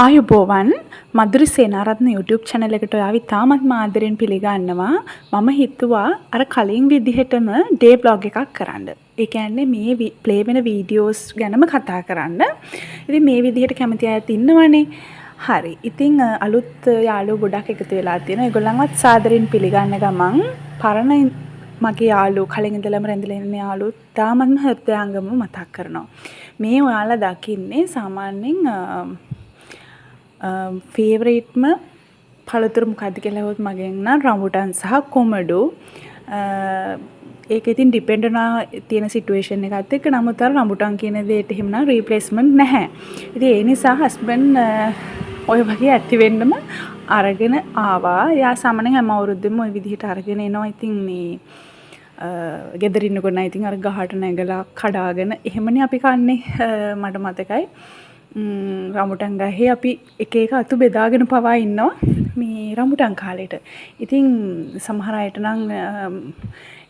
ආයුබෝවන් මధుරි Senaratne YouTube channel එකට ඔයාව ඉතාමත් ආදරෙන් පිළිගන්නවා. මම හිතුවා අර කලින් විදිහටම day vlog එකක් කරන්න. ඒ කියන්නේ මේ play වෙන videos ගැනම කතා කරන්න. ඉතින් මේ විදිහට කැමති අයත් ඉන්නවනේ. හරි. ඉතින් අලුත් යාළුවෝ ගොඩක් එකතු වෙලා තියෙනවා. ඒගොල්ලන්වත් සාදරෙන් පිළිගන්න ගමන් පරණ මගේ යාළුවෝ කලින් ඉඳලම රැඳිලා ඉන්න යාළුවෝ තාමත් හෘදයාංගම මතක් කරනවා. මේ ඔයාලා දකින්නේ සාමාන්‍යයෙන් ෆේවරේට්ම පළතුරු මොකක්ද කියලා හොත් මගෙන් නම් රම්බුටන් සහ කොමඩු. ඒක ඉතින් ඩිපෙන්ඩ් වෙනවා තියෙන සිටුේෂන් එකත් එක්ක. නමුත් අර රම්බුටන් කියන දෙයට එහෙම නම් රීප්ලේස්මන්ට් නැහැ. ඉතින් ඒ නිසා හස්බන්ඩ් ඔය වගේ ඇති වෙන්නම අරගෙන ආවා. යා සාමාන්‍යයෙන් හැම අවුරුද්දෙම ওই විදිහට අරගෙන එනවා. ඉතින් මේ ගෙදර ඉන්නකොට නම් ඉතින් අර ගහට නැගලා කඩාගෙන එහෙමනේ අපි කන්නේ. මට මතකයි. රම්බුටන් ගහේ අපි එක එක අතු බෙදාගෙන පවා ඉන්නවා මේ රම්බුටන් කාලේට. ඉතින් සමහර අයට නම්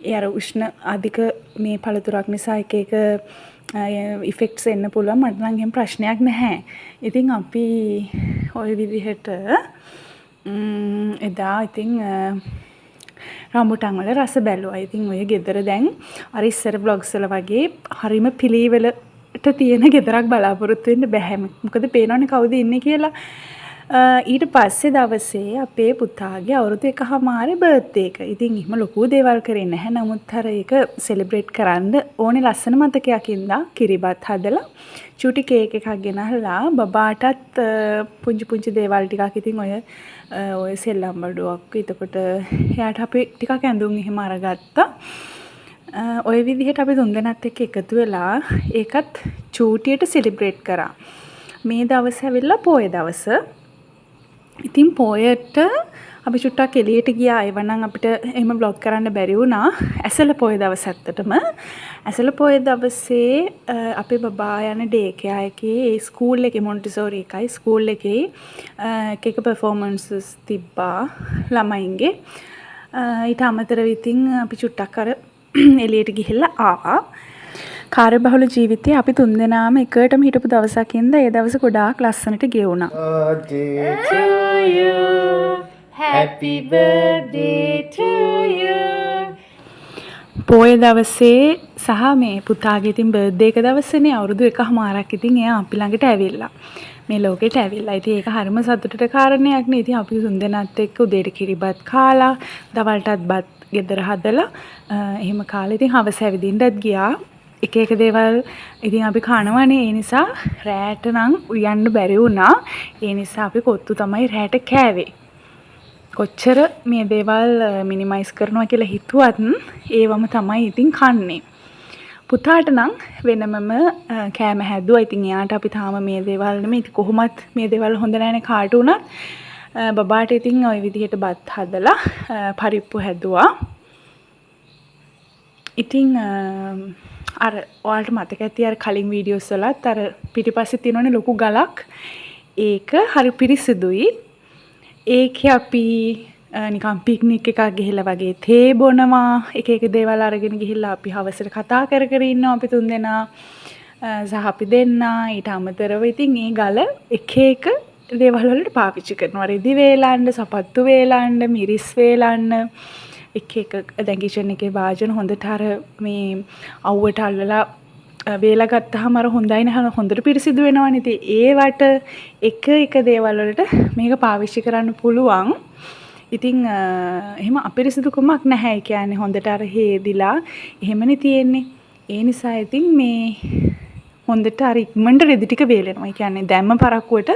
ඒ අර උෂ්ණ අධික මේ පළතුරක් නිසා එක එක ඉෆෙක්ට්ස් එන්න පුළුවන්. මට නම් එහෙම ප්‍රශ්නයක් නැහැ. ඉතින් අපි ওই විදිහට එදා ඉතින් රම්බුටන් වල රස බැලුවා. ඉතින් ඔය ගෙදර දැන් අර ඉස්සර vlogs වල වගේ හරිම පිළිවෙල තියෙන ගෙදරක් බලාපොරොත්තු වෙන්න බෑ. මොකද පේනවනේ කවුද ඉන්නේ කියලා. ඊට පස්සේ දවසේ අපේ පුතාගේ අවුරුදු 1මාරේ බර්ත්ඩේ එක. ඉතින් එහෙම ලොකු දේවල් කරේ නැහැ. නමුත් අර ඒක සෙලිබ්‍රේට් කරන්න ඕනේ ලස්සන මතකයක් ඉඳලා කිරිබත් හදලා චූටි කේක් එකක් ගෙනහලා බබාටත් පුංචි දේවල් ටිකක් ඉතින් ඔය සෙල්ලම් බඩුවක්. එතකොට එයාට අපි ටිකක් ඇඳුම් එහෙම අරගත්තා. ඔය විදිහට අපි තුන්දෙනාත් එක්ක එකතු වෙලා ඒකත් චූටියට සෙලිබ්‍රේට් කරා. මේ දවස් ඇවිල්ලා පොය දවස. ඉතින් පොයට අපි චුට්ටක් එළියට ගියා. ඒව නම් අපිට එහෙම vlog කරන්න බැරි වුණා. ඇසල පොය දවස් ඇත්තටම. ඇසල පොය දවසේ අපේ බබා යන ඩේ කෙයා එකේ ඒ ස්කූල් එකේ මොන්ටිසෝරි එකයි ස්කූල් එකේ එක පර්ෆෝමන්සස් තිබ්බා ළමයින්ගේ. ඊට අමතරව ඉතින් අපි චුට්ටක් අර එළියට ගිහිල්ලා ආවා. කාර්යබහුල ජීවිතේ අපි තුන්දෙනාම එකටම හිටපු දවසක් ඉඳලා ඒ දවස ගොඩාක් ලස්සනට ගෙවුණා. Happy birthday to you. පොය දවසේ සහ මේ පුතාගේ ඉතින් බර්ත්ඩේ එක දවසේනේ අවුරුදු 1මාරක් ඉතින් එයා අපි ළඟට ඇවිල්ලා. මේ ලෝකෙට ඇවිල්ලා. ඉතින් ඒක හරිම සතුටට කාරණයක් නේ. ඉතින් අපි තුන්දෙනාත් එක්ක උදේට කිරිබත් කාලා, දවල්ටත් බත් ගෙදර හදලා එහෙම කාලා ඉතින් හවස ඇවිදින්නත් ගියා. එක එක දේවල් ඉතින් අපි කනවනේ. ඒ නිසා රෑට නම් උයන්න බැරි වුණා. ඒ නිසා අපි කොත්තු තමයි රෑට කෑවේ. කොච්චර මේ දේවල් මිනිමයිස් කරනවා කියලා හිතුවත් ඒවම තමයි ඉතින් කන්නේ. පුතාට නම් වෙනමම කෑම හැදුවා. ඉතින් එයාට අපි තාම මේ දේවල් නෙමෙයි. ඉතින් කොහොමත් මේ දේවල් හොඳ නැහැනේ කාට උනත්. බබාට ඉතින් ওই විදිහට බත් හදලා පරිප්පු හැදුවා. ඉතින් අර ඔයාලට මතක ඇති අර කලින් වීඩියෝස් වලත් අර පිටිපස්සේ තියෙනවනේ ලොකු ගලක්. ඒක හරි පිරිසිදුයි. ඒකේ අපි නිකන් පික්නික් එකක් ගිහිල්ලා වගේ තේ බොනවා. එක එක දේවල් අරගෙන ගිහිල්ලා අපි හවසට කතා කර කර ඉන්නවා අපි තුන්දෙනා. සහ අපි දෙන්නා ඊට අමතරව ඉතින් මේ ගල එක එක දේවල් වලට පාවිච්චි කරනවා. රෙදි වේලන්න, සපත්තු වේලන්න, මිරිස් වේලන්න. එක එක දැන් කිචන් එකේ වාජන හොඳට අර මේ අවුවට අල්ලලා වේලා ගත්තාම අර හොඳයි නේද හොඳට පිරිසිදු වෙනවනේ. ඉතින් ඒවට එක දේවල් වලට මේක පාවිච්චි කරන්න පුළුවන්. ඉතින් එහෙම අපිරිසිදුකමක් නැහැ. ඒ කියන්නේ හොඳට අර හේදිලා එහෙමනේ තියෙන්නේ. ඒ නිසා ඉතින් මේ හොඳට අර ඉක්මනට රෙදි ටික වේලෙනවා. ඒ කියන්නේ දැම්ම පරක්කුවට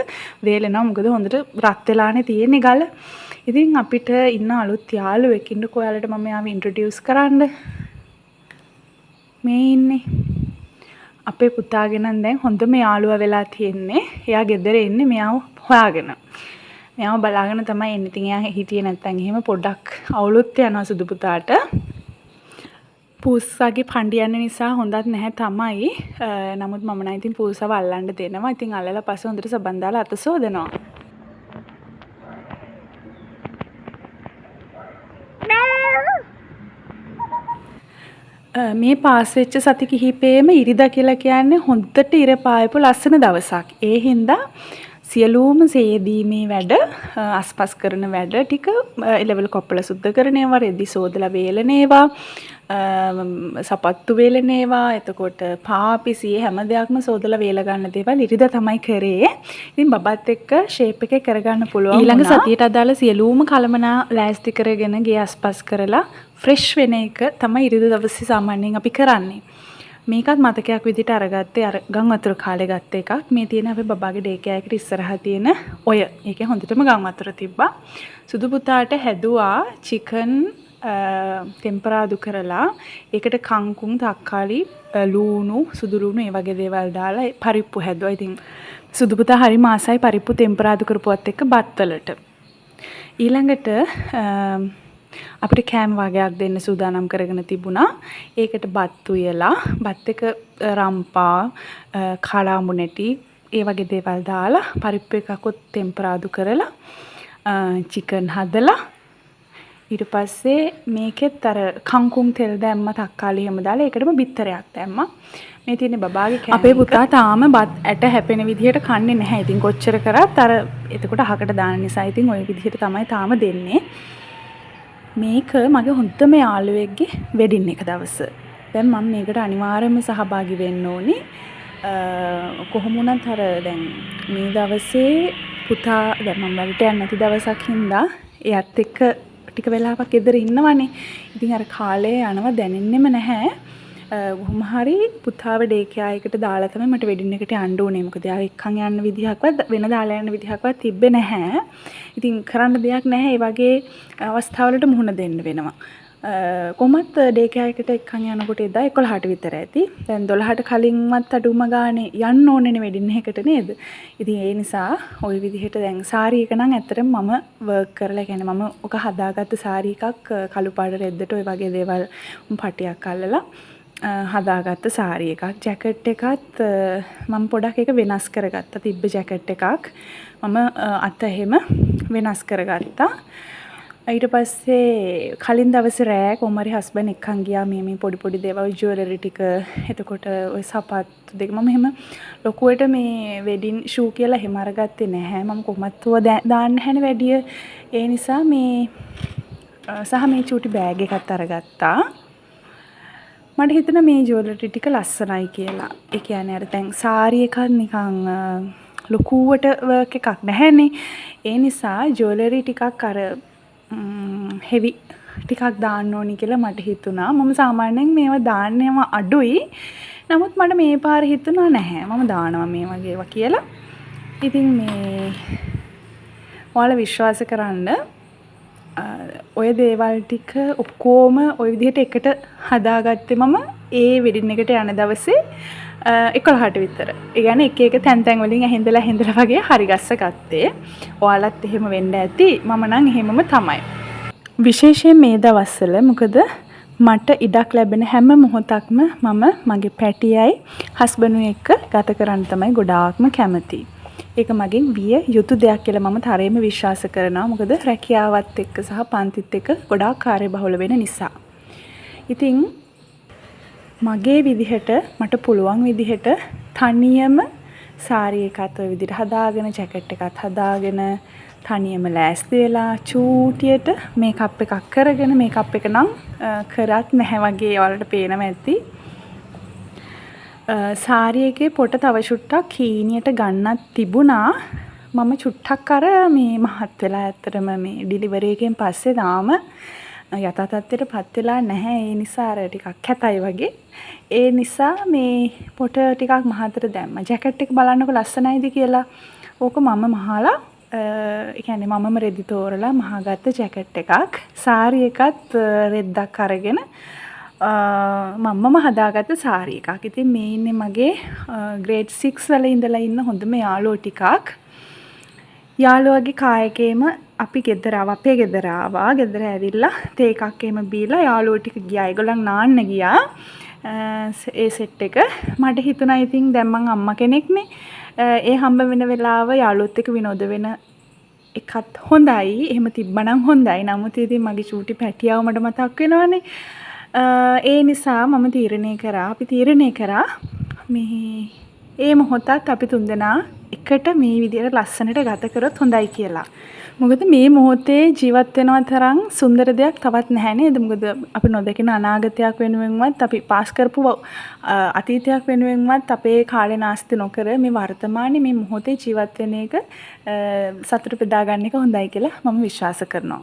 වේලෙනවා. මොකද හොඳට රත් වෙලානේ තියෙන්නේ ගල. ඉතින් අපිට ඉන්න අලුත් යාළුවෙක් ඉන්නකෝ. ඔයාලට මම යාව ඉන්ට්‍රොඩියුස් කරන්න. මේ ඉන්නේ අපේ පුතාගේ නම් දැන් හොඳම යාළුවා වෙලා තියෙන්නේ. එයා ගෙදර ඉන්නේ මෙයාව හොයාගෙන. මෙයාව බලාගෙන තමයි එන්නේ. ඉතින් එයා හිටියේ නැත්තම් එහෙම පොඩ්ඩක් අවුලුත් යනවා සුදු පුතාට. පූසාගේ පණ්ඩි යන නිසා හොඳත් නැහැ තමයි. නමුත් මම නම් ඉතින් පූසාව අල්ලන්න දෙනවා. ඉතින් අල්ලලා පස්සේ හොඳට සබන් දාලා අත සෝදනවා. මේ පාස් වෙච්ච සති කිහිපෙම ඉරිදා කියලා කියන්නේ හොඳට ඉර පායපු ලස්සන දවසක්. ඒ හින්දා සියලුම සේදීමේ වැඩ අස්පස් කරන වැඩ ටික එලෙවල් කොප්පල සුද්ධ කරන ඒවා, රෙදි සෝදලා වේලන ඒවා, සපත්තු වේලන ඒවා, එතකොට පාපි සිය හැම දෙයක්ම සෝදලා වේල ගන්න දේවල් ඉරිදා තමයි කරේ. ඉතින් බබත් එක්ක ෂේප් එකේ කරගන්න පුළුවන්. ඊළඟ සතියට අදාළ සියලුම කලමනා ලෑස්ති කරගෙන ගේ අස්පස් කරලා ෆ්‍රෙෂ් වෙන එක තමයි ඉරිදා දවසේ සාමාන්‍යයෙන් අපි කරන්නේ. මේකත් මතකයක් විදිහට අරගත්තේ අර ගම් වතුර කාලේ ගත්ත එකක්. මේ තියෙන අපේ බබාගේ ඩේ කෑ එකට ඉස්සරහා තියෙන ඔය. ඒකේ හොඳටම ගම් වතුර තිබ්බා. සුදු පුතාට හැදුවා චිකන් ටෙම්පරාදු කරලා ඒකට කංකුම්, තක්කාලි, ලූණු, සුදු ලූණු ඒ වගේ දේවල් දාලා පරිප්පු හැදුවා. ඉතින් සුදු පුතා හරි මාසයි පරිප්පු ටෙම්පරාදු කරපුවත් එක්ක බත් වලට. ඊළඟට අපිට කෑම වගේක් දෙන්න සූදානම් කරගෙන තිබුණා. ඒකට බත් උයලා, බත් එක රම්පා, කාලාඹු නැටි ඒ වගේ දේවල් දාලා පරිප්පු එකකුත් ටෙම්පරාදු කරලා චිකන් හදලා ඊට පස්සේ මේකෙත් අර කංකුම් තෙල් දැම්ම, තක්කාලි හැම දාලා ඒකටම බිත්තරයක් දැම්මා. මේ තියෙන්නේ බබාගේ කෑම. අපේ පුතා තාම බත් ඇට හැපෙන විදිහට කන්නේ නැහැ. ඉතින් කොච්චර කරත් අර එතකොට අහකට දාන නිසා ඉතින් ওই විදිහට තමයි තාම දෙන්නේ. මේක මගේ හොඳම යාළුවෙක්ගේ වෙඩින් එක දවස. දැන් මම මේකට අනිවාර්යයෙන්ම සහභාගී වෙන්න ඕනේ. කොහොම වුණත් අර දැන් මේ දවසේ පුතා දැන් මම වලට යන්න නැති දවසක් හින්දා එයත් එක්ක ටික වෙලාවක් ගෙදර ඉන්නවනේ. ඉතින් අර කාලය යනවා දැනෙන්නෙම නැහැ. කොහොම හරි පුතාව ඩේ කෙයා එකට දාලා තමයි මට වෙඩින් එකට යන්න ඕනේ. මොකද යා එක්කන් යන්න විදිහක්වත් වෙන දාලා යන්න විදිහක්වත් තිබ්බේ නැහැ. ඉතින් කරන්න දෙයක් නැහැ. ඒ වගේ අවස්ථාවලට මුහුණ දෙන්න වෙනවා. කොහොමත් ඩේ කෙයා එකට එක්කන් යනකොට එදා 11ට විතර ඇති. දැන් 12ට කලින්වත් අඩුම ගානේ යන්න ඕනේනේ වෙඩින් එකට නේද? ඉතින් ඒ නිසා ওই විදිහට දැන් සාරි එක නම් ඇත්තටම මම වර්ක් කරලා කියන්නේ මම ඔක හදාගත්ත සාරි එකක් කළු පාට රෙද්දට ওই වගේ දේවල් පටියක් අල්ලලා හදාගත්ත සාරි එකක්. ජැකට් එකත් මම පොඩක් එක වෙනස් කරගත්තා. තිබ්බ ජැකට් එකක් මම අත එහෙම වෙනස් කරගත්තා. ඊට පස්සේ කලින් දවසේ රෑ කොහමරි හස්බන්ඩ් එක්කන් ගියා මේ පොඩි පොඩි දේවල් ජුවෙලරි ටික. එතකොට ওই සපත්තු දෙක මම එහෙම ලොකුවට මේ වෙඩින් ෂූ කියලා එහෙම අරගත්තේ නැහැ. මම කොහොමත් දාන්න හැනේ වැඩිය. ඒ නිසා මේ සහ මේ චූටි බෑග් එකත් අරගත්තා. මට හිතෙනවා මේ ජුවෙලරි ටික ලස්සනයි කියලා. ඒ කියන්නේ අර දැන් සාරි එකක් නිකන් ලොකුවට වර්ක් එකක් නැහැනේ. ඒ නිසා ජුවෙලරි ටිකක් අර හෙවි ටිකක් දාන්න ඕනි කියලා මට හිතුණා. මම සාමාන්‍යයෙන් මේවා දාන්නේම අඩුයි. නමුත් මට මේ පාර හිතුණා නැහැ. මම දානවා මේ වගේ ඒවා කියලා. ඉතින් මේ ඔයාලා විශ්වාස කරන්න ඔය දේවල් ටික ඔක්කොම ওই විදිහට එකට හදාගත්තේ මම ඒ වෙඩින් එකට යන දවසේ 11ට විතර. ඒ කියන්නේ එක එක තැන් තැන් වලින් ඇහිඳලා වගේ හරි ගස්ස ගත්තේ. ඔයාලත් එහෙම වෙන්න ඇති. මම නම් එහෙමම තමයි. විශේෂයෙන් මේ දවස්වල මොකද මට ඉඩක් ලැබෙන හැම මොහොතක්ම මම මගේ පැටියයි හස්බන්ඩ් එක්ක ගත කරන්න තමයි ගොඩාක්ම කැමති. ඒක මගෙන් විය යුතු දෙයක් කියලා මම තරමේම විශ්වාස කරනවා. මොකද රැකියාවත් එක්ක සහ පන්තිත් එක්ක ගොඩාක් කාර්යබහුල වෙන නිසා. ඉතින් මගේ විදිහට මට පුළුවන් විදිහට තනියම සාරි එකත් ඔය විදිහට හදාගෙන ජැකට් එකත් හදාගෙන තනියම ලෑස්ති වෙලා චූටියට මේකප් එකක් කරගෙන මේකප් එක නම් කරත් නැහැ වගේ ඔයාලට පේනවා ඇති. සාරි එකේ පොට තව චුට්ටක් හීනියට ගන්නත් තිබුණා. මම චුට්ටක් අර මේ මහත් වෙලා ඇත්තටම මේ ඩිලිවරි එකෙන් පස්සේ තාම යථා තත්ත්වයටපත් වෙලා නැහැ. ඒ නිසා අර ටිකක් කැතයි වගේ. ඒ නිසා මේ පොට ටිකක් මහතට දැම්මා. ජැකට් එක බලන්නකො ලස්සනයිද කියලා. ඕක මම මහලා ඒ කියන්නේ මමම රෙදි තෝරලා මහාගත්ත ජැකට් එකක්. සාරි එකත් රෙද්දක් අරගෙන මම්මම හදාගත්ත සාරි එකක්. ඉතින් මේ ඉන්නේ මගේ ග්‍රේඩ් 6 වල ඉඳලා ඉන්න හොඳම යාළුවෝ ටිකක්. යාළුවගේ කායකේම අපි ගෙදර ආවා. අපේ ගෙදර ආවා. ගෙදර ඇවිල්ලා තේ එකක් එහෙම බීලා යාළුවෝ ටික ගියා. ඒගොල්ලන් නාන්න ගියා. ඒ සෙට් එක මට හිතුණා ඉතින් දැන් මං අම්මා කෙනෙක්නේ. ඒ හම්බ වෙන වෙලාව යාළුවොත් එක්ක විනෝද වෙන එකත් හොඳයි. එහෙම තිබ්බනම් හොඳයි. නමුත් ඉතින් මගේ චූටි පැටියාව මට මතක් වෙනවනේ. ඒ නිසා මම තීරණය කරා මේ ඒ මොහොතත් අපි තුන්දෙනා එකට මේ විදියට ලස්සනට ගත කරොත් හොඳයි කියලා. මොකද මේ මොහොතේ ජීවත් වෙනවා තරම් සුන්දර දෙයක් තවත් නැහැ නේද? මොකද අපි නොදකින අනාගතයක් වෙනුවෙන්වත් අපි පාස් කරපු අතීතයක් වෙනුවෙන්වත් අපේ කාලේ නාස්ති නොකර මේ වර්තමානයේ මේ මොහොතේ ජීවත් වෙන එක සතුට බෙදා ගන්න එක හොඳයි කියලා මම විශ්වාස කරනවා.